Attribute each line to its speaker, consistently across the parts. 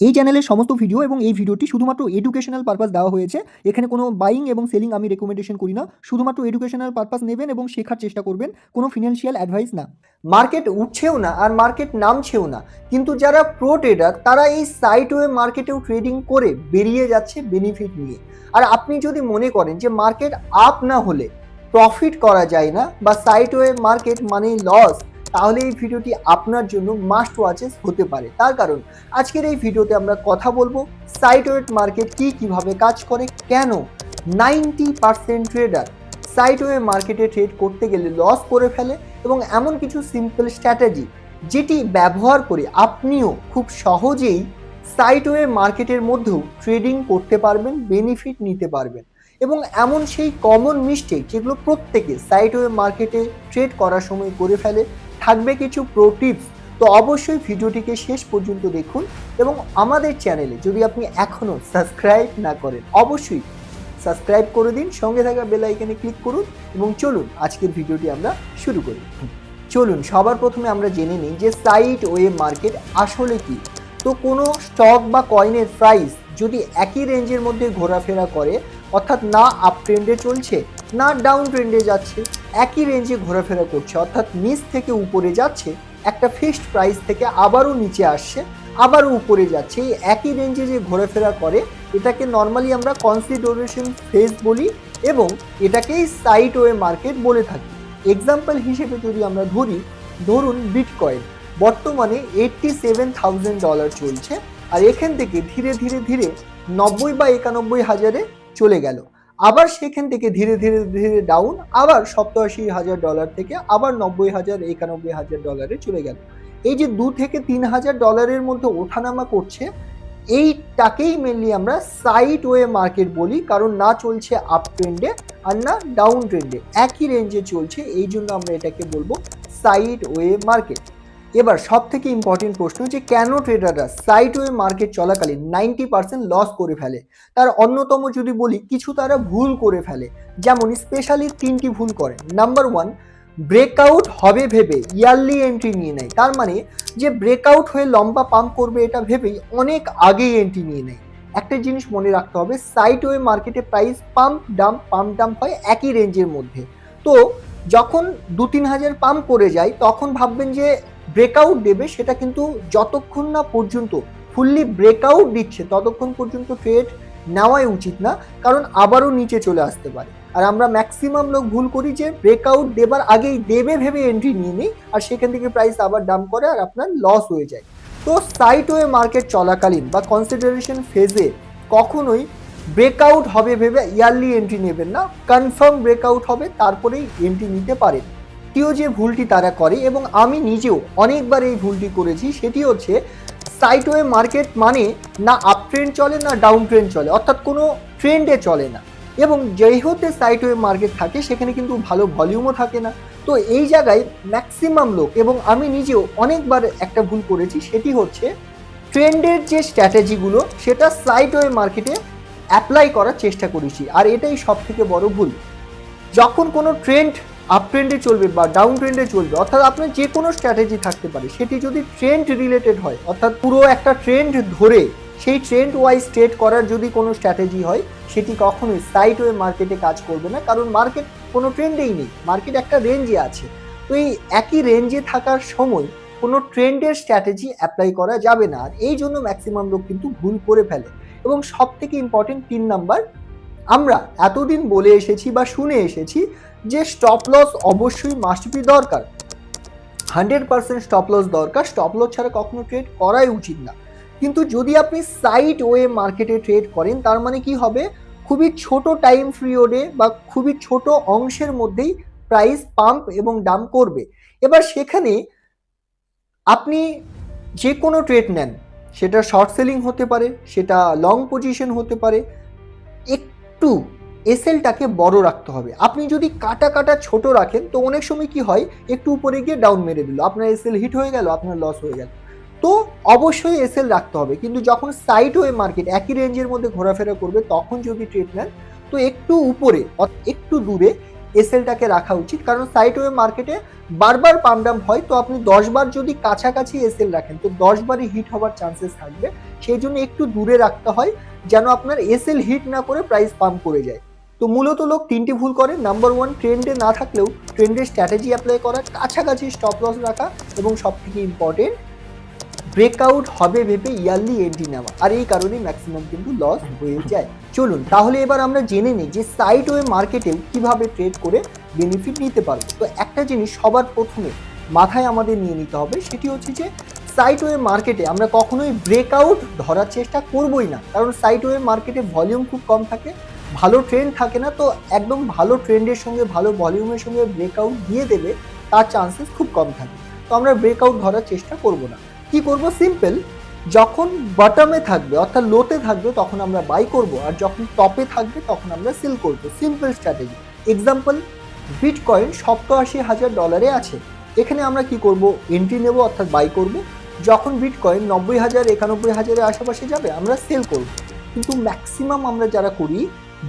Speaker 1: এই চ্যানেলের সমস্ত ভিডিও এবং এই ভিডিওটি শুধুমাত্র এডুকেশনাল পারপাস দেওয়া হয়েছে। এখানে কোনো বাইং এবং সেলিং আমি রেকমেন্ডেশন করি না। শুধুমাত্র এডুকেশনাল পারপাস নেবেন এবং শেখার চেষ্টা করবেন, কোনো ফিনান্সিয়াল অ্যাডভাইস না।
Speaker 2: মার্কেট উঠছেও না আর মার্কেট নামছেও না, কিন্তু যারা প্রো ট্রেডার তারা এই সাইডওয়ে মার্কেটেও ট্রেডিং করে বেরিয়ে যাচ্ছে বেনিফিট নিয়ে। আর আপনি যদি মনে করেন যে মার্কেট আপ না হলে প্রফিট করা যায় না বা সাইডওয়ে মার্কেট মানেই লস, তাহলে এই ভিডিওটি আপনার জন্য মাস্ট ওয়াচেস হতে পারে। তার কারণ আজকের এই ভিডিওতে আমরা কথা বলবো সাইডওয়ে মার্কেট কিভাবে কাজ করে, কেন 90% ট্রেডার সাইডওয়ে মার্কেটে ট্রেড করতে গেলে লস করে ফেলে, এবং এমন কিছু সিম্পল স্ট্র্যাটেজি যেটি ব্যবহার করে আপনিও খুব সহজেই সাইডওয়ে মার্কেটের মধ্যেও ট্রেডিং করতে পারবেন, বেনিফিট নিতে পারবেন। এবং এমন সেই কমন মিস্টেক যেগুলো প্রত্যেকে সাইডওয়ে মার্কেটে ট্রেড করার সময় করে ফেলে, থাকবে কিছু প্রো টিপস। তো অবশ্যই ভিডিওটিকে শেষ পর্যন্ত দেখুন, এবং আমাদের চ্যানেলে যদি আপনি এখনও সাবস্ক্রাইব না করেন অবশ্যই সাবস্ক্রাইব করে দিন, সঙ্গে থাকা বেল আইকনে ক্লিক করুন, এবং চলুন আজকের ভিডিওটি আমরা শুরু করি। চলুন সবার প্রথমে আমরা জেনে নিই যে সাইডওয়ে মার্কেট আসলে কি। তো কোনো স্টক বা কয়েনের প্রাইস যদি একই রেঞ্জের মধ্যে ঘোরাফেরা করে, অর্থাৎ না আপ ট্রেন্ডে চলছে না ডাউন ট্রেন্ডে যাচ্ছে, একই রেঞ্জে ঘোরাফেরা করছে, অর্থাৎ নিচ থেকে উপরে যাচ্ছে, একটা ফিক্সড প্রাইস থেকে আবারও নিচে আসছে, আবারও উপরে যাচ্ছে, এই একই রেঞ্জে যে ঘোরাফেরা করে এটাকে নর্মালি আমরা কনসিডারেশন ফেজ বলি, এবং এটাকেই সাইডওয়ে মার্কেট বলে থাকি। এক্সাম্পল হিসেবে যদি আমরা ধরুন বিটকয়েন বর্তমানে $87,000 চলছে, আর এখান থেকে ধীরে ধীরে ধীরে 90 বা 91 হাজারে চলে গেল, আবার সেখান থেকে ধীরে ধীরে ধীরে ডাউন, আবার $87,000 থেকে আবার 90,000 $91,000 চলে গেল। এই যে $2,000 থেকে $3,000 মধ্যে ওঠানামা করছে, এইটাকেই মেনলি আমরা সাইডওয়ে মার্কেট বলি, কারণ না চলছে আপ ট্রেন্ডে আর না ডাউন ট্রেন্ডে, একই রেঞ্জে চলছে, এই জন্য আমরা এটাকে বলবো সাইডওয়ে মার্কেট। এবার সব থেকে ইম্পর্টেন্ট প্রশ্ন যে কেন ট্রেডাররা সাইডওয়ে মার্কেট চলাকালীন 90% লস করে ফেলে। তার অন্যতম যদি বলি, কিছু তারা ভুল করে ফেলে, যেমন স্পেশালি 3টি ভুল করে। নাম্বার 1, ব্রেকআউট হবে ভেবে ইয়ারলি এন্ট্রি নিয়ে নেয়। তার মানে যে ব্রেকআউট হয়ে লম্বা পাম্প করবে এটা ভেবেই অনেক আগেই এন্ট্রি নিয়ে নেয়। একটা জিনিস মনে রাখতে হবে, সাইডওয়ে মার্কেটে প্রাইস পাম্প ডাম্প হয় একই রেঞ্জের মধ্যে। তো যখন 2-3 হাজার পাম্প করে যায় তখন ভাববেন যে ব্রেকআউট দেবে, সেটা কিন্তু যতক্ষণ না পর্যন্ত ফুললি ব্রেকআউট দিচ্ছে ততক্ষণ পর্যন্ত ট্রেড নেওয়াই উচিত না, কারণ আবারও নিচে চলে আসতে পারে। আর আমরা ম্যাক্সিমাম লোক ভুল করি যে ব্রেকআউট দেবার আগেই দেবে ভেবে এন্ট্রি নিয়ে নিই, আর সেখান থেকে প্রাইস আবার ডাম্প করে আর আপনার লস হয়ে যায়। তো সাইডওয়ে মার্কেট চলাকালীন বা কনসিডারেশন ফেজে কখনোই ব্রেকআউট হবে ভেবে ইয়ারলি এন্ট্রি নেবেন না, কনফার্ম ব্রেকআউট হবে তারপরেই এন্ট্রি নিতে পারেন। দ্বিতীয় যে ভুলটি তারা করে, এবং আমি নিজেও অনেকবার এই ভুলটি করেছি, সেটি হচ্ছে সাইডওয়ে মার্কেট মানে না আপ ট্রেন্ড চলে না ডাউন ট্রেন্ড চলে, অর্থাৎ কোনো ট্রেন্ডে চলে না, এবং যেহেতু সাইডওয়ে মার্কেট থাকে সেখানে কিন্তু ভালো ভলিউমও থাকে না। তো এই জায়গায় ম্যাক্সিমাম লোক এবং আমি নিজেও অনেকবার একটা ভুল করেছি, সেটি হচ্ছে ট্রেন্ডের যে স্ট্র্যাটেজিগুলো সেটা সাইডওয়ে মার্কেটে অ্যাপ্লাই করার চেষ্টা করেছি, আর এটাই সব থেকে বড় ভুল। যখন কোনো ট্রেন্ড আপ ট্রেন্ডে চলবে বা ডাউন ট্রেন্ডে চলবে, অর্থাৎ আপনার যে কোনো স্ট্র্যাটেজি থাকতে পারে, সেটি যদি ট্রেন্ড রিলেটেড হয়, অর্থাৎ পুরো একটা ট্রেন্ড ধরে সেই ট্রেন্ড ওয়াইজ ট্রেড করার যদি কোনো স্ট্র্যাটেজি হয়, সেটি কখনোই সাইডওয়ে মার্কেটে কাজ করবে না, কারণ মার্কেট কোনো ট্রেন্ডেই নেই, মার্কেট একটা রেঞ্জে আছে। তো এই একই রেঞ্জে থাকার সময় কোনো ট্রেন্ডের স্ট্র্যাটেজি অ্যাপ্লাই করা যাবে না, আর এই জন্য ম্যাক্সিমাম লোক কিন্তু ভুল করে ফেলে। এবং সব থেকে ইম্পর্টেন্ট 3 নাম্বার, আমরা এতদিন বলে এসেছি বা শুনে এসেছি যে স্টপ লস অবশ্যই মাস্ট বি দরকার, 100% স্টপ লস দরকার, স্টপ লস ছাড়া কখনো ট্রেড করাই উচিত না। কিন্তু যদি আপনি সাইডওয়ে মার্কেটে ট্রেড করেন, তার মানে কি হবে, খুবই ছোট টাইম পিরিয়ডে বা খুবই ছোট অংশের মধ্যেই প্রাইস পাম্প এবং ডাম্প করবে। এবার সেখানে আপনি যে কোনো ট্রেড নেন, সেটা শর্ট সেলিং হতে পারে, সেটা লং পজিশন হতে পারে, একটু এসএলটাকে বড় রাখতে হবে। আপনি যদি কাটা ছোট রাখেন তো অনেক সময় কি হয়, একটু উপরে গিয়ে ডাউন মেরে দিল, আপনার এসএল হিট হয়ে গেল, আপনার লস হয়ে গেল। তো অবশ্যই এসএল রাখতে হবে, কিন্তু যখন সাইডওয়ে মার্কেট একই রেঞ্জের মধ্যে ঘোরাফেরা করবে তখন যদি ট্রেড নেন, তো একটু উপরে একটু দূরে এসএলটাকে রাখা উচিত, কারণ সাইডওয়ে মার্কেটে বারবার পাম্প ডাম্প হয়, তো আপনি 10 বার যদি কাছাকাছি এসএল রাখেন তো 10 বারই হিট হওয়ার চান্সেস থাকবে। সেই জন্য একটু দূরে রাখতে হয় যেন আপনার এসএল হিট না করে প্রাইস পাম্প করে যায়। তো মূলত লোক 3টি ভুল করে। নাম্বার 1, ট্রেন্ডে না থাকলেও ট্রেন্ডের স্ট্র্যাটেজি অ্যাপ্লাই করা, কাছাকাছি স্টপ লস রাখা, এবং সবথেকে ইম্পর্টেন্ট ব্রেকআউট হবে ভেবে ইয়ারলি এন্ট্রি নেওয়া, আর এই কারণে ম্যাক্সিমাম কিন্তু লস হয়ে যায়। চলুন তাহলে এবার আমরা জেনে নিই যে সাইডওয়ে মার্কেটেও কিভাবে ট্রেড করে বেনিফিট নিতে পারবো। তো একটা জিনিস সবার প্রথমে মাথায় আমাদের নিয়ে নিতে হবে, সেটি হচ্ছে যে সাইডওয়ে মার্কেটে আমরা কখনোই ব্রেকআউট ধরার চেষ্টা করবোই না, কারণ সাইডওয়ে মার্কেটে ভলিউম খুব কম থাকে, ভালো ট্রেন্ড থাকে না, তো একদম ভালো ট্রেন্ডের সঙ্গে ভালো ভলিউমের সঙ্গে ব্রেকআউট দিয়ে দেবে তার চান্সেস খুব কম থাকে। তো আমরা ব্রেকআউট ধরার চেষ্টা করব না। কি করব? সিম্পল, যখন বটমে থাকবে অর্থাৎ লোতে থাকবে তখন আমরা বাই করব, আর যখন টপে থাকবে তখন আমরা সেল করব। Simple strategy. এক্সাম্পল, বিটকয়েন $87,000 আছে, এখানে আমরা কি করব? এন্ট্রি নেব অর্থাৎ বাই করব। যখন বিটকয়েন 90,000 91,000-এর আশেপাশে যাবে আমরা সেল করব। কিন্তু ম্যাক্সিমাম আমরা যারা করি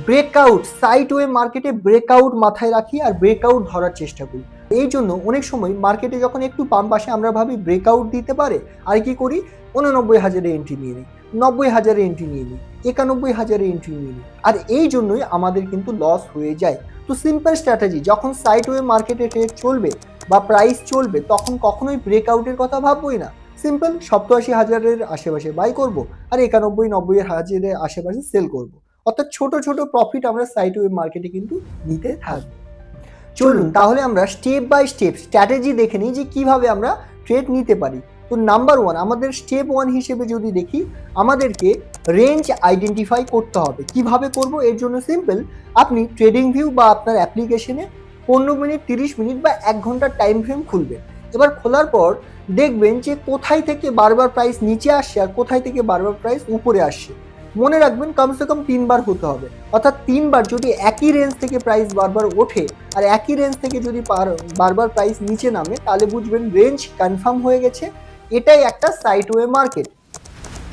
Speaker 2: ব্রেকআউট, সাইডওয়ে মার্কেটে ব্রেকআউট মাথায় রাখি আর ব্রেকআউট ধরার চেষ্টা করি। এই জন্য অনেক সময় মার্কেটে যখন একটু পাম্প আসে আমরা ভাবি ব্রেকআউট দিতে পারে, আর কি করি? 89,000-এ এন্ট্রি নিয়ে নিই, 90,000-এ এন্ট্রি নিয়ে নিই, 91,000-এ এন্ট্রি নিয়ে নিই, আর এই জন্যই আমাদের কিন্তু লস হয়ে যায়। তো সিম্পল স্ট্র্যাটেজি, যখন সাইডওয়ে মার্কেটে ট্রেড চলবে বা প্রাইস চলবে তখন কখনোই ব্রেকআউটের কথা ভাববোই না। সিম্পল, 87,000-এর আশেপাশে বাই করব আর 91-90,000-এর আশেপাশে সেল করব। অর্থাৎ ছোট ছোট প্রফিট আমরা সাইডওয়ে মার্কেটে কিন্তু নিতে থাকবো। চলুন তাহলে আমরা স্টেপ বাই স্টেপ স্ট্র্যাটেজি দেখে নিই যে কিভাবে আমরা ট্রেড নিতে পারি। তো নাম্বার 1, আমাদের স্টেপ 1 হিসেবে যদি দেখি, আমাদেরকে রেঞ্জ আইডেন্টিফাই করতে হবে। কিভাবে করব? এর জন্য সিম্পল, আপনি ট্রেডিং ভিউ বা আপনার অ্যাপ্লিকেশনে 15 মিনিট, 30 মিনিট বা 1 ঘন্টার টাইম ফ্রেম খুলবেন। এবার খোলার পর দেখবেন যে কোথায় থেকে বারবার প্রাইস নিচে আসছে আর কোথায় থেকে বারবার প্রাইস উপরে আসছে। মনে রাখবেন কমসে কম 3 বার হতে হবে, অর্থাৎ 3 বার যদি একই রেঞ্জ থেকে প্রাইস বারবার ওঠে আর একই রেঞ্জ থেকে যদি বারবার প্রাইস নিচে নামে, তাহলে বুঝবেন রেঞ্জ কনফার্ম হয়ে গেছে, এটাই একটা সাইডওয়ে মার্কেট।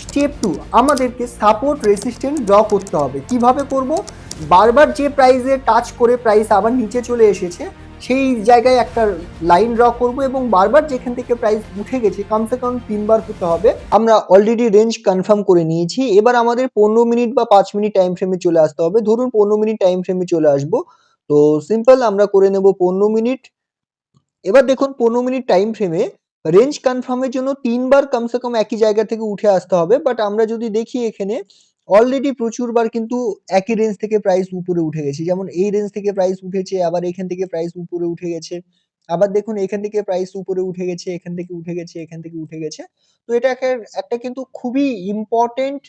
Speaker 2: স্টেপ 2, আমাদেরকে সাপোর্ট রেসিস্ট্যান্ট ড্র করতে হবে। কিভাবে করব? বারবার যে প্রাইসে টাচ করে প্রাইস আবার নিচে চলে এসেছে সেই জায়গায় একটা লাইন ড্র করব, এবং বারবার যেখান থেকে প্রাইস উঠে গেছে কমসে কম 3 বার হতে হবে। আমরা অলরেডি রেঞ্জ কনফার্ম করে নিয়েছি, এবার আমাদের 15 মিনিট বা 5 মিনিট টাইম ফ্রেমে চলে আসতে হবে। ধরুন 15 মিনিট টাইম ফ্রেমে চলে আসবো, তো সিম্পল আমরা করে নেব 15 মিনিট। এবার দেখুন 15 মিনিট টাইম ফ্রেমে রেঞ্জ কনফার্মের জন্য 3 বার কমসে কম একই জায়গা থেকে উঠে আসতে হবে, বাট আমরা যদি দেখি এখানে অলরেডি প্রচুর বার কিন্তু একই রেঞ্জ থেকে প্রাইস উপরে উঠে গেছে। যেমন এই রেঞ্জ থেকে প্রাইস উঠেছে, আবার এখান থেকে প্রাইস উপরে উঠে গেছে, আবার দেখুন এখান থেকে প্রাইস উপরে উঠে গেছে, এখান থেকে উঠে গেছে, এখান থেকে উঠে গেছে। তো এটা একটা কিন্তু খুবই ইম্পর্টেন্ট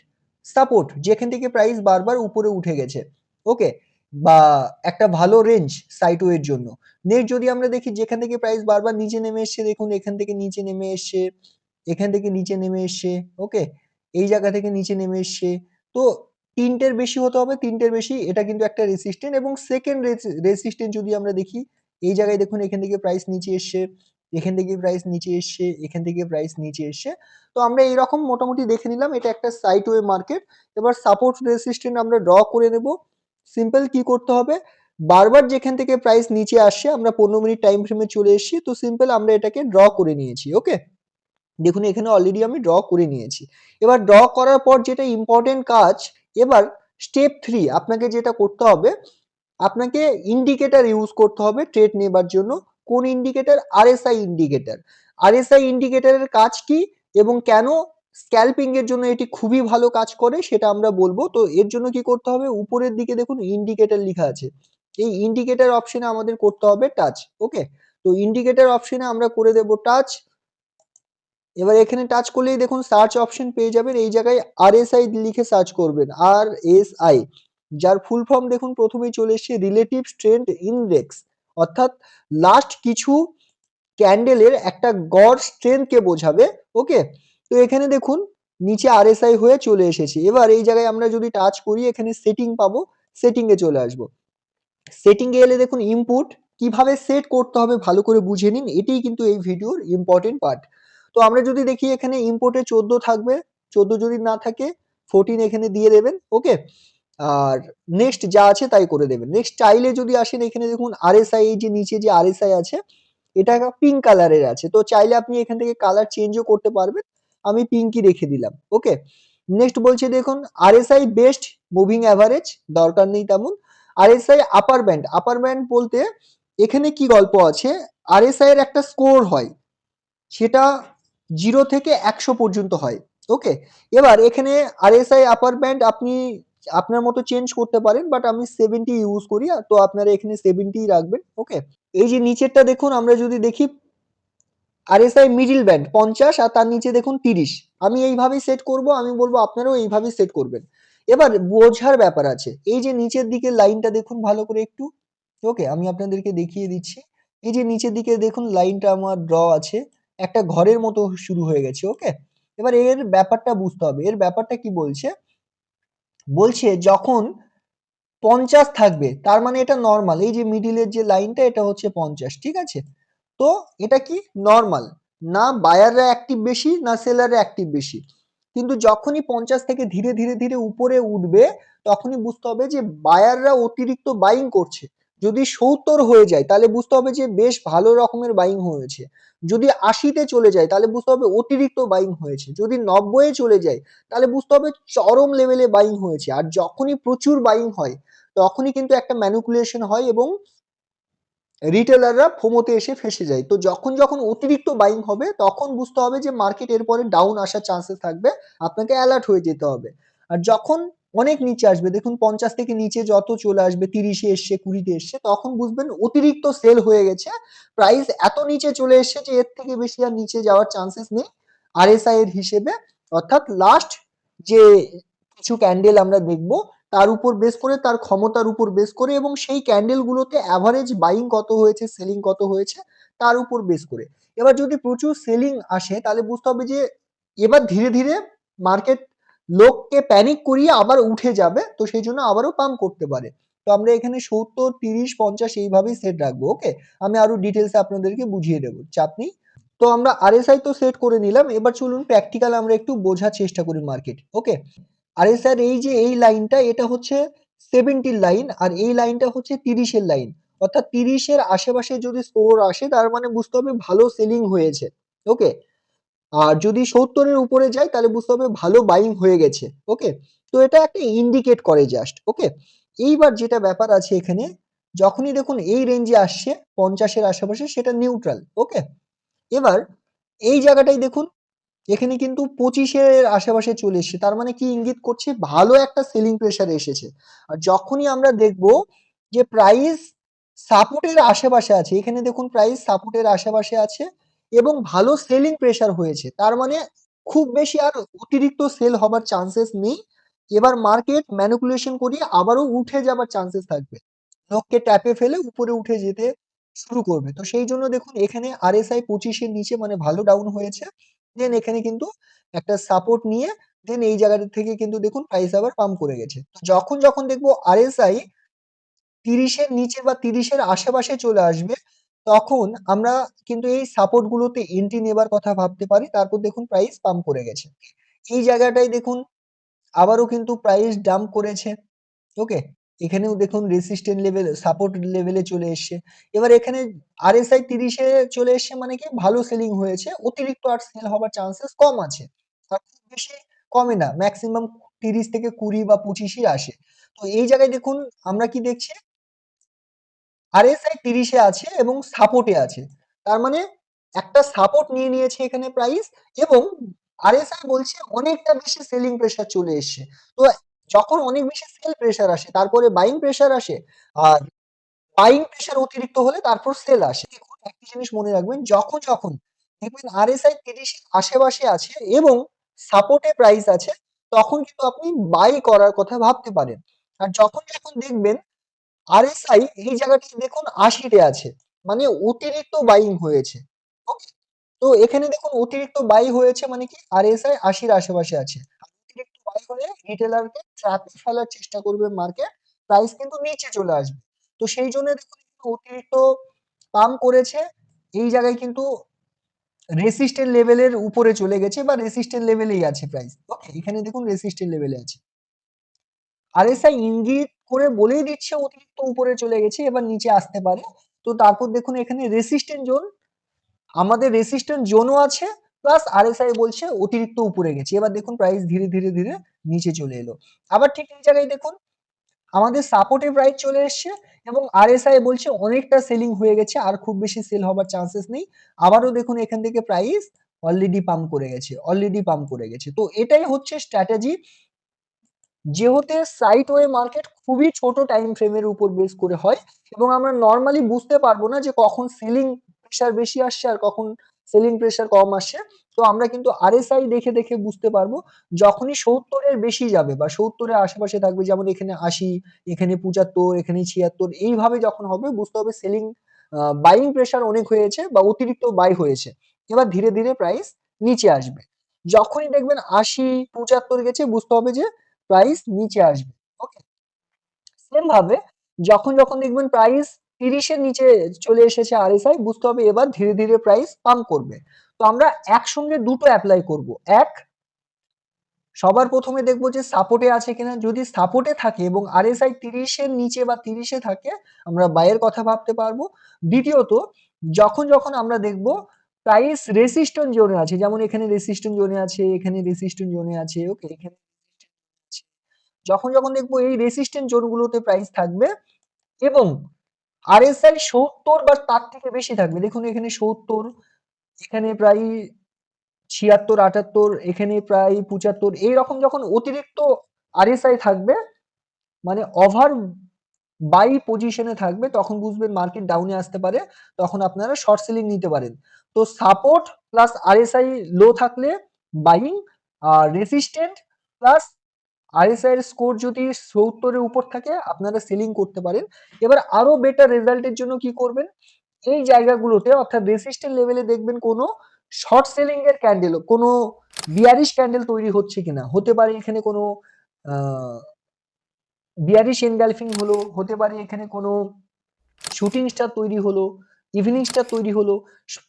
Speaker 2: সাপোর্ট, যেখান থেকে প্রাইস বারবার উপরে উঠে গেছে, ওকে, বা একটা ভালো রেঞ্জ সাইডওয়ের জন্য। নেক্সট যদি আমরা দেখি যেখান থেকে প্রাইস বারবার নিচে নেমে এসছে, দেখুন এখান থেকে নিচে নেমে এসছে, এখান থেকে নিচে নেমে এসছে, ওকে, এই জায়গা থেকে নিচে নেমে এসছে। তো 3টের বেশি হতে হবে, 3টের বেশি, এটা কিন্তু একটা রেসিস্ট্যান্ট। এবং সেকেন্ড রেসিস্ট্যান্ট যদি আমরা দেখি, এই জায়গায় দেখুন এখান থেকে প্রাইস নিচে এসছে, এখান থেকে প্রাইস নিচে এসছে, এখান থেকে প্রাইস নিচে এসছে। তো আমরা এইরকম মোটামুটি দেখে নিলাম এটা একটা সাইডওয়ে মার্কেট। এবার সাপোর্ট রেসিস্ট্যান্ট আমরা ড্র করে নেব। সিম্পল কি করতে হবে? বারবার যেখান থেকে প্রাইস নিচে আসছে, আমরা 15 মিনিট টাইম ফ্রেমে চলে এসেছি, তো সিম্পল আমরা এটাকে ড্র করে নিয়েছি, ওকে। দেখুন এখানে অলরেডি আমি ড্র করে নিয়েছি। এবার ড্র করার পর যেটা ইম্পর্টেন্ট কাজ, এবার স্টেপ 3 আপনাকে যেটা করতে হবে, আপনাকে ইন্ডিকেটর ইউজ করতে হবে ট্রেড নেবার জন্য। কোন ইন্ডিকেটর? RSI indicator. আরএসআই ইন্ডিকেটরের কাজ কি এবং কেন স্ক্যালপিং এর জন্য এটি খুবই ভালো কাজ করে সেটা আমরা বলবো। তো এর জন্য কি করতে হবে? উপরের দিকে দেখুন ইন্ডিকেটর লেখা আছে, এই ইন্ডিকেটর অপশনে আমাদের করতে হবে টাচ, ওকে। তো ইন্ডিকেটর অপশনে আমরা করে দেব টাচ। এবার এখানে টাচ করলেই দেখুন সার্চ অপশন পেয়ে যাবেন, এই জায়গায় আরএসআই লিখে সার্চ করবেন, আরএসআই, যার ফুল ফর্ম দেখুন প্রথমেই চলে এসেছে রিলেটিভ স্ট্রেংথ ইনডেক্স, অর্থাৎ লাস্ট কিছু ক্যান্ডেলের একটা গড় স্ট্রেংথকে বোঝাবে, ওকে। তো এখানে দেখুন নিচে আরএসআই হয়ে চলে এসেছে। এবার এই জায়গায় আমরা যদি টাচ করি এখানে সেটিং পাবো, সেটিং এ চলে আসবো। সেটিং এ এলে দেখুন ইনপুট কিভাবে সেট করতে হবে ভালো করে বুঝে নিন, এটাই কিন্তু এই ভিডিওর ইম্পর্টেন্ট পার্ট। তো আমরা যদি দেখি এখানে ইম্পোর্টে 14 থাকবে, 14 যদি না থাকে 14 এখানে দিয়ে দেবেন, ওকে। আর নেক্সট যা আছে তাই করে দেবেন। নেক্সট চাইলে যদি আসেন এখানে দেখুন আরএসআই, এই যে নিচে যে আরএসআই আছে এটা পিঙ্ক কালারের আছে, তো চাইলে আপনি এখান থেকে কালার চেঞ্জও করতে পারবেন। আমি পিঙ্কই রেখে দিলাম। ওকে, নেক্সট বলছে দেখুন আরএসআই বেস্ট মুভিং অ্যাভারেজ, দরকার নেই তেমন। আরএসআই আপার ব্যান্ড বলতে এখানে কি গল্প আছে, আরএসআই এর একটা স্কোর হয়, সেটা 0 থেকে 100 পর্যন্ত হয়। ওকে, এবার এখানে আরএসআই আপার ব্যান্ড আপনি আপনার মতো চেঞ্জ করতে পারেন, বাট আমি 70 ইউজ করি, তো আপনারা এখানে 70 রাখবেন। ওকে, এই যে নিচেরটা দেখুন, আমরা যদি দেখি আরএসআই মিডল ব্যান্ড 50 আর তার নিচে দেখুন 30, আমি এইভাবেই সেট করব, আমি বলবো আপনারাও এইভাবেই সেট করবেন। এবার বোঝার ব্যাপার আছে, এই যে নিচের দিকে লাইনটা দেখুন ভালো করে একটু। ওকে, আমি আপনাদেরকে দেখিয়ে দিচ্ছি। এই যে নিচের দিকে দেখুন লাইনটা আমার ড্র আছে, একটা ঘরের মতো শুরু হয়ে গেছে। ওকে, এবার এর ব্যাপারটা বুঝতে হবে, এর ব্যাপারটা কি বলছে, বলছে যখন 50 থাকবে তার মানে এটা নর্মাল, এই যে মিডিলের যে লাইনটা এটা হচ্ছে 50, ঠিক আছে। তো এটা কি নর্মাল, না বায়াররা অ্যাক্টিভ বেশি না সেলাররা অ্যাক্টিভ বেশি। কিন্তু যখনই 50 থেকে ধীরে ধীরে ধীরে উপরে উঠবে তখনই বুঝতে হবে যে বায়াররা অতিরিক্ত বাইং করছে। যদি 70 হয়ে যায় তাহলে বুঝতে হবে যে বেশ ভালো রকমের বাইং হয়েছে। যদি 80-তে চলে যায় তাহলে বুঝতে হবে অতিরিক্ত বাইং হয়েছে। যদি 90-এ চলে যায় তাহলে বুঝতে হবে চরম লেভেলে বাইং হয়েছে। আর যখনই প্রচুর বাইং হয় তখনই কিন্তু একটা ম্যানিপুলেশন হয় এবং রিটেলাররা ফোমোতে এসে ফেসে যায়। তো যখন যখন অতিরিক্ত বাইং হবে তখন বুঝতে হবে যে মার্কেট এরপরে ডাউন আসার চান্সেস থাকবে, আপনাকে অ্যালার্ট হয়ে যেতে হবে। আর যখন অনেক নিচে আসবে, দেখুন 50 থেকে নিচে যত চলে আসবে, 30-এ এসছে, 20-তে এসছে, তখন বুঝবেন অতিরিক্ত সেল হয়ে গেছে, প্রাইস এত নিচে চলে এসছে যে এর থেকে বেশি আর নিচে যাওয়ার চান্সেস নেই আরএসআই এর হিসেবে। অর্থাৎ লাস্ট যে কিছু ক্যান্ডেল আমরা দেখব তার উপর বেস করে, তার ক্ষমতার উপর বেস করে, এবং সেই ক্যান্ডেল গুলোতে অ্যাভারেজ বাইং কত হয়েছে, সেলিং কত হয়েছে তার উপর বেস করে। এবার যদি প্রচুর সেলিং আসে তাহলে বুঝতে হবে যে এবার ধীরে ধীরে মার্কেট লোককে প্যানিক করিয়ে আবার উঠে যাবে, তো সেই জন্য আবারও পাম্প করতে পারে। তো আমরা এখানে 70, 30, 50 এইভাবেই সেট রাখবো। ওকে, আমি আরো ডিটেলসে আপনাদেরকে বুঝিয়ে দেবো, চাপ নেই। তো আমরা আরএসআই তো সেট করে নিলাম, এবার চলুন প্র্যাকটিক্যাল আমরা একটু বোঝার চেষ্টা করি মার্কেট। ওকে, আরে স্যার এই যে এই লাইনটা এটা হচ্ছে 70 লাইন আর এই লাইনটা হচ্ছে 30-এর লাইন, অর্থাৎ 30-এর আশেপাশে যদি স্কোর আসে তার মানে বুঝতে হবে ভালো সেলিং হয়েছে। ওকে, আর যদি 70-এর উপরে যায় তাহলে বুঝতে হবে ভালো বাইং হয়ে গেছে। ওকে, তো এটা একটা ইন্ডিকেট করে জাস্ট। ওকে, এইবার যেটা ব্যাপার আছে এখানে, যখনই দেখুন এই রেঞ্জে আসছে 50-এর আশেপাশে সেটা নিউট্রাল। ওকে, এবার এই জায়গাটাই দেখুন, এখানে কিন্তু 25-এর আশেপাশে চলে এসেছে, তার মানে কি ইঙ্গিত করছে ভালো একটা সেলিং প্রেসার এসেছে। আর যখনই আমরা দেখব যে প্রাইস সাপোর্টের আশেপাশে আছে, এখানে দেখুন প্রাইস সাপোর্টের আশেপাশে আছে এবং ভালো সেলিং প্রেসার হয়েছে, তার মানে খুব বেশি আর অতিরিক্ত সেল হবার চান্সেস নেই। এবার মার্কেট ম্যানিপুলেশন করিয়ে আবারও উঠে যাবার চান্সেস থাকবে, লোককে ট্যাপে ফেলে উপরে উঠে যেতে শুরু করবে। তো সেই জন্য দেখুন এখানে আরএসআই 25-এর নিচে মানে ভালো ডাউন হয়েছে, দেন এখানে কিন্তু একটা সাপোর্ট নিয়ে দেন এই জায়গাটা থেকে কিন্তু দেখুন প্রাইস আবার পাম্প করে গেছে। তো যখন যখন দেখবো আরএসআই 30-এর নিচে বা 30-এর আশেপাশে চলে আসবে তখন আমরা কিন্তু এই সাপোর্ট গুলোতে এন্ট্রি নেবার কথা ভাবতে পারি। তারপর দেখুন প্রাইস পাম্প করে গেছে, এই জায়গাটাই দেখুন আবারও কিন্তু প্রাইস ডাম্প করেছে। ওকে, এখানেও দেখুন রেসিস্ট্যান্ট লেভেল সাপোর্ট লেভেলে চলে এসছে। এবার এখানে আরএসআই 30-এ চলে এসছে মানে কি ভালো সেলিং হয়েছে, অতিরিক্ত আর সেল হবার চান্সেস কম আছে, আর খুব বেশি কমে না, ম্যাক্সিমাম 30 থেকে 20 বা 25-ই আসে। তো এই জায়গায় দেখুন আমরা কি দেখছি, আরএসআই 30-এ আছে এবং সাপোর্টে আছে, তার মানে একটা সাপোর্ট নিয়ে নিয়েছে এখানে প্রাইস, এবং আরএসআই বলছে অনেকটা বেশি সেলিং প্রেসার চলে এসছে। তো যখন অনেক বেশি সেল প্রেসার আসে তারপরে বাইং প্রেসার আসে, আর বাইং প্রেসার অতিরিক্ত হলে তারপর সেল আসে। দেখুন একটা জিনিস মনে রাখবেন, যখন যখন দেখবেন আরএসআই 30-এর আশেপাশে আছে এবং সাপোর্টে প্রাইস আছে তখন কিন্তু আপনি বাই করার কথা ভাবতে পারেন। আর যখন যখন দেখবেন আরএসআই এই জায়গাটি দেখুন 80-তে আছে মানে অতিরিক্ত বাইং হয়েছে। ওকে, তো এখানে দেখুন অতিরিক্ত বাই হয়েছে মানে কি আরএসআই 80-র আশেপাশে আছে, আর অতিরিক্ত বাই হলে রিটেলারকে ট্র্যাপে ফেলার চেষ্টা করবে মার্কেট, প্রাইস কিন্তু নিচে চলে আসবে। তো সেই জন্য দেখুন একটু অতিরিক্ত পাম্প করেছে, এই জায়গায় কিন্তু রেসিস্ট্যান্ট লেভেলের উপরে চলে গেছে বা রেসিস্ট্যান্ট লেভেলেই আছে প্রাইস। ওকে, এখানে দেখুন রেসিস্ট্যান্ট লেভেলে আছে। আরএসআই ইঙ্গিত করে বলেই দিচ্ছে অতিরিক্ত উপরে চলে গেছে, এবার নিচে আসতে পারে। তো তারপর দেখুন এখানে রেসিস্ট্যান্ট জোন, আমাদের রেসিস্ট্যান্ট জোনও আছে, প্লাস আরএসআই বলছে অতিরিক্ত উপরে গেছে। এবার দেখুন প্রাইস ধীরে ধীরে ধীরে নিচে চলে এলো। আবার ঠিক এই জায়গায় দেখুন আমাদের সাপোর্টে প্রাইস চলে এসছে এবং আরএসআই বলছে অনেকটা সেলিং হয়ে গেছে, আর খুব বেশি সেল হবার চান্সেস নেই। আবারও দেখুন এখান থেকে প্রাইস অলরেডি পাম্প করে গেছে। তো এটাই হচ্ছে স্ট্র্যাটেজি। যেহেতু সাইডওয়ে মার্কেট খুবই ছোট টাইম ফ্রেমের উপর বেস করে হয় এবং আমরা নর্মালি বুঝতে পারবো না যে কখন সেলিং প্রেসার বেশি আসছে আর কখন সেলিং প্রেসার কম আসছে। তো আমরা কিন্তু আরএসআই দেখে দেখে বুঝতে পারবো। যখনই 70-এর বেশি যাবে বা 70-এর আশেপাশে থাকবে, যেমন এখানে 80, এখানে 75, এখানে 76, এইভাবে যখন হবে বুঝতে হবে সেলিং বাইং প্রেসার অনেক হয়েছে বা অতিরিক্ত বাই হয়েছে। এবার ধীরে ধীরে প্রাইস নিচে আসবে। যখনই দেখবেন 80, 75 গেছে বুঝতে হবে যে প্রাইস নিচে আসবে। ওকে, সেম ভাবে যখন যখন দেখবেন প্রাইস 30-এর নিচে চলে এসেছে আরএসআই, বুঝতে হবে এবার ধীরে ধীরে প্রাইস পাম্প করবে। তো আমরা একসঙ্গে দুটো অ্যাপ্লাই করব। এক, সবার প্রথমে দেখবো যে সাপোর্টে আছে কিনা, যদি সাপোর্টে থাকে এবং আরএসআই 30-এর নিচে বা 30-এ থাকে আমরা বাইয়ের কথা ভাবতে পারবো। দ্বিতীয়ত, যখন যখন আমরা দেখবো প্রাইস রেসিস্ট্যান্ট জোনে আছে, যেমন এখানে রেসিস্ট্যান্ট জোনে আছে, এখানে রেসিস্ট্যান্ট জোনে আছে, ওকে, এখানে আছে। যখন যখন দেখবো এই রেসিস্ট্যান্ট জোনগুলোতে প্রাইস থাকবে এবং আরএসআই 70 বা তার থেকে বেশি থাকবে, দেখুন এখানে 70, এখানে প্রায় 76, 78, এখানে প্রায় 75, এইরকম যখন অতিরিক্ত আরএসআই থাকবে মানে ওভার বাই পজিশনে থাকবে, তখন বুঝবেন মার্কেট ডাউনে আসতে পারে, তখন আপনারা শর্ট সেলিং নিতে পারেন। তো সাপোর্ট প্লাস আরএসআই লো থাকলে বাইং, আর রেসিস্ট্যান্ট প্লাস আরএসআই এর স্কোর যদি 70-এর উপর থাকে আপনারা সেলিং করতে পারেন। এবার আরো বেটার রেজাল্টের জন্য কি করবেন, এই জায়গাগুলোতে অর্থাৎ রেসিস্ট্যান্ট লেভেলে দেখবেন কোনো শর্ট সেলিং এর ক্যান্ডেল, কোনো বিয়ারিশ ক্যান্ডেল তৈরি হচ্ছে কিনা, হতে পারে এখানে কোনো বিয়ারিশ এনগালফিং হলো, হতে পারে এখানে কোনো শুটিং স্টার তৈরি হলো, ইভিনিং স্টার তৈরি হলো।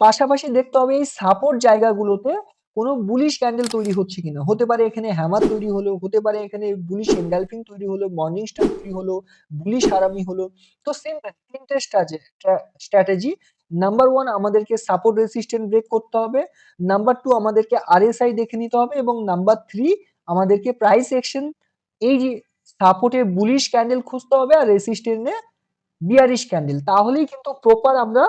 Speaker 2: পাশাপাশি দেখতে হবে এই সাপোর্ট জায়গাগুলোতে কোনো বুলিশ ক্যান্ডেল তৈরি হচ্ছে কিনা, হতে পারে এখানে হ্যামার তৈরি হলো, হতে পারে এখানে বুলিশ এনগালফিং তৈরি হলো, মর্নিং স্টার তৈরি হলো, বুলিশ হারামি হলো। তো সিম্পল তিনটে স্ট্র্যাটেজি। নাম্বার 1 আমাদেরকে সাপোর্ট রেসিস্ট্যান্ট ব্রেক করতে হবে, নাম্বার 2 আমাদেরকে আরএসআই দেখে নিতে হবে এবং নাম্বার 3 আমাদেরকে প্রাইস অ্যাকশন, এই যে সাপোর্টে বুলিশ ক্যান্ডেল খুঁজতে হবে আর রেসিস্ট্যান্টে বিয়ারিশ ক্যান্ডেল, তাহলেই কিন্তু প্রপার আমরা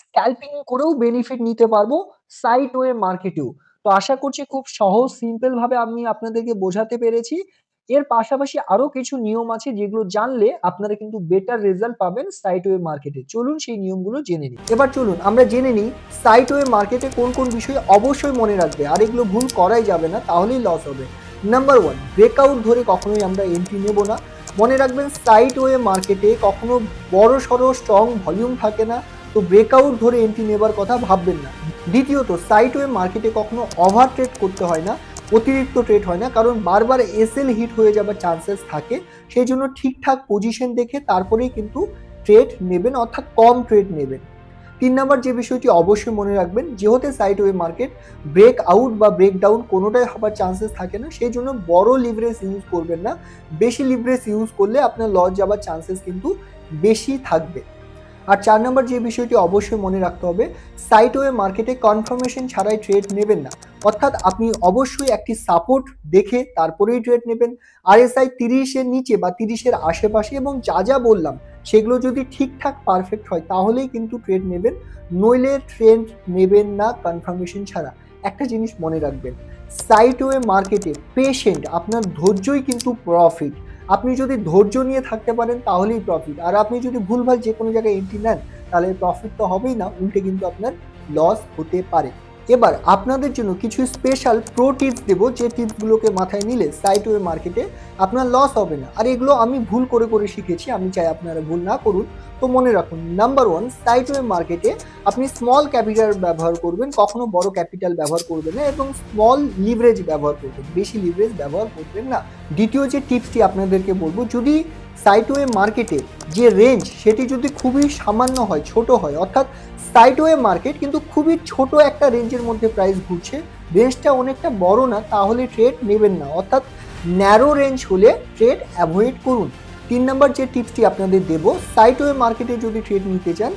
Speaker 2: স্ক্যাল্পিং করেও বেনিফিট নিতে পারবো সাইডওয়ে মার্কেটেও। তো আশা করছি খুব সহজ সিম্পল ভাবে আমি আপনাদেরকে বোঝাতে পেরেছি। এর পাশাপাশি আরো কিছু নিয়ম আছে যেগুলো জানলে আপনারা কিন্তু বেটার রেজাল্ট পাবেন সাইডওয়ে মার্কেটে। চলুন সেই নিয়মগুলো জেনে নিই।
Speaker 1: এবার চলুন আমরা জেনে নিই সাইডওয়ে মার্কেটে কোন কোন বিষয় অবশ্যই মনে রাখবে আর এগুলো ভুল করাই যাবে না, তাহলেই লস হবে। নাম্বার 1, ব্রেকআউট ধরে কখনোই আমরা এন্ট্রি নেব না। মনে রাখবেন সাইডওয়ে মার্কেটে কখনো বড় সড়ো স্ট্রং ভলিউম থাকে না, তো ব্রেকআউট ধরে এন্ট্রি নেবার কথা ভাববেন না। দ্বিতীয়ত, সাইডওয়ে মার্কেটে কখনো ওভার ট্রেড করতে হয় না, অতিরিক্ত ট্রেড হয় না, কারণ বারবার এসএল হিট হয়ে যাবার চান্সেস থাকে। সেই জন্য ঠিকঠাক পজিশন দেখে তারপরেই কিন্তু ট্রেড নেবেন, অর্থাৎ কম ট্রেড নেবেন। 3 নাম্বার যে বিষয়টি অবশ্যই মনে রাখবেন, যেহেতু সাইডওয়ে মার্কেট ব্রেক আউট বা ব্রেক ডাউন কোনোটাই হবার চান্সেস থাকে না, সেই জন্য বড় লিভারেজ ইউজ করবেন না। বেশি লিভারেজ ইউজ করলে আপনার লস যাবার চান্সেস কিন্তু বেশি থাকবে। আর 4 নাম্বার যে বিষয়টি অবশ্যই মনে রাখতে হবে, সাইডওয়ে মার্কেটে কনফার্মেশন ছাড়াই ট্রেড নেবেন না, অর্থাৎ আপনি অবশ্যই একটি সাপোর্ট দেখে তারপরেই ট্রেড নেবেন। আরএসআই 30-এর নিচে বা 30-এর আশেপাশে এবং যা যা বললাম সেগুলো যদি ঠিকঠাক পারফেক্ট হয় তাহলেই কিন্তু ট্রেড নেবেন, নইলে ট্রেড নেবেন না কনফার্মেশন ছাড়া। একটা জিনিস মনে রাখবেন, সাইডওয়ে মার্কেটে পেশেন্ট, আপনার ধৈর্যই কিন্তু প্রফিট। আপনি যদি ধৈর্য নিয়ে থাকতে পারেন তাহলেই প্রফিট, আর আপনি যদি ভুলভাল যে কোনো জায়গায় এন্ট্রি নেন তাহলে প্রফিট তো হবেই না, উল্টে কিন্তু আপনার লস হতে পারে। এবার আপনাদের জন্য কিছু স্পেশাল প্রো টিপস দেবো, যে টিপসগুলোকে মাথায় নিলে সাইডওয়ে মার্কেটে আপনার লস হবে না। আর এগুলো আমি ভুল করে করে শিখেছি, আমি চাই আপনারা ভুল না করুন। তো মনে রাখুন, নাম্বার 1, সাইডওয়ে মার্কেটে আপনি স্মল ক্যাপিটাল ব্যবহার করবেন, কখনো বড় ক্যাপিটাল ব্যবহার করবেন না এবং স্মল লিভারেজ ব্যবহার করবেন, বেশি লিভারেজ ব্যবহার করবেন না। দ্বিতীয় যে টিপসটি আপনাদেরকে বলবো, যদি সাইডওয়ে মার্কেটে যে রেঞ্জ সেটি যদি খুবই সামান্য হয়, ছোট হয়, অর্থাৎ সাইডওয়ে মার্কেট কিন্তু খুবই ছোট একটা রেঞ্জের মধ্যে প্রাইস ঘুরছে, রেঞ্জটা অনেকটা বড় না, তাহলে ট্রেড নেবেন না। অর্থাৎ ন্যারো রেঞ্জ হলে ট্রেড অ্যাভয়েড করুন। 3 নম্বর যে টিপসটি আপনাদের দেব, সাইডওয়ে মার্কেটে যদি ট্রেড নিতে চান,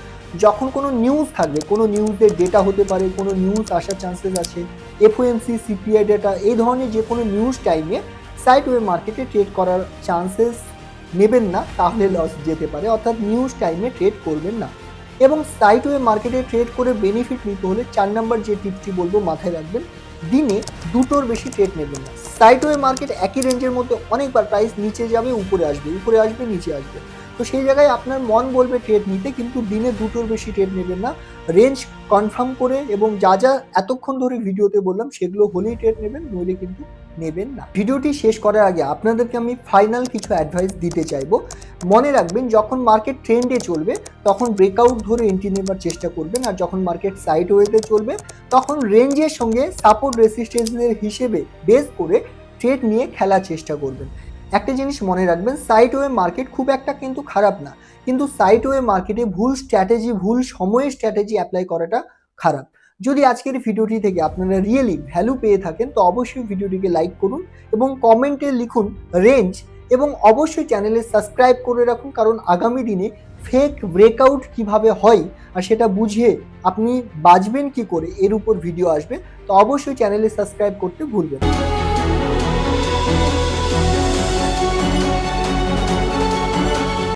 Speaker 1: যখন কোনো নিউজ থাকবে, কোনো নিউজের ডেটা হতে পারে, কোনো নিউজ আসার চান্সেস আছে, এফওএমসি সিপিআই ডেটা, এই ধরনের যে কোনো নিউজ টাইমে সাইডওয়ে মার্কেটে ট্রেড করার চান্সেস নেবেন না, তাহলে লস যেতে পারে। অর্থাৎ নিউজ টাইমে ট্রেড করবেন না। এবং সাইডওয়ে মার্কেটে ট্রেড করে বেনিফিট নিতে হলে 4 নম্বর যে টিপসটি বলবো মাথায় রাখবেন, দিনে দুটোর বেশি ট্রেড নেবেন না। সাইডওয়ে মার্কেট একই রেঞ্জের মধ্যে অনেকবার প্রাইস নিচে যাবে, উপরে আসবে, উপরে আসবে, নিচে আসবে। তো সেই জায়গায় আপনার মন বলবে ট্রেড নিতে, কিন্তু দিনে দুটোর বেশি ট্রেড নেবেন না। রেঞ্জ কনফার্ম করে এবং যা যা এতক্ষণ ধরে ভিডিওতে বললাম সেগুলো হলেই ট্রেড নেবেন, নইলে কিন্তু নেবেন না। ভিডিওটি শেষ করার আগে আপনাদেরকে আমি ফাইনাল কিছু অ্যাডভাইস দিতে চাইবো। মনে রাখবেন, যখন মার্কেট ট্রেন্ডে চলবে তখন ব্রেকআউট ধরে এন্ট্রি নেবার চেষ্টা করবেন, আর যখন মার্কেট সাইডওয়েতে চলবে তখন রেঞ্জের সঙ্গে সাপোর্ট রেসিস্টেন্সের হিসেবে বেস করে ট্রেড নিয়ে খেলার চেষ্টা করবেন। একটা জিনিস মনে রাখবেন, সাইডওয়ে মার্কেট খুব একটা কিন্তু খারাপ না, কিন্তু সাইডওয়ে মার্কেটে ভুল স্ট্র্যাটেজি, ভুল সময়ে স্ট্র্যাটেজি অ্যাপ্লাই করাটা খারাপ। যদি আজকের ভিডিওটি থেকে আপনারা রিয়েলি ভ্যালু পেয়ে থাকেন তো অবশ্যই ভিডিওটিকে লাইক করুন এবং কমেন্টে লিখুন রেঞ্জ, এবং অবশ্যই চ্যানেলে সাবস্ক্রাইব করে রাখুন, কারণ আগামী দিনে ফেক ব্রেকআউট কিভাবে হয় আর সেটা বুঝিয়ে আপনি বাঁচবেন কি করে এর উপর ভিডিও আসবে। তো অবশ্যই চ্যানেলে সাবস্ক্রাইব করতে ভুলবেন না।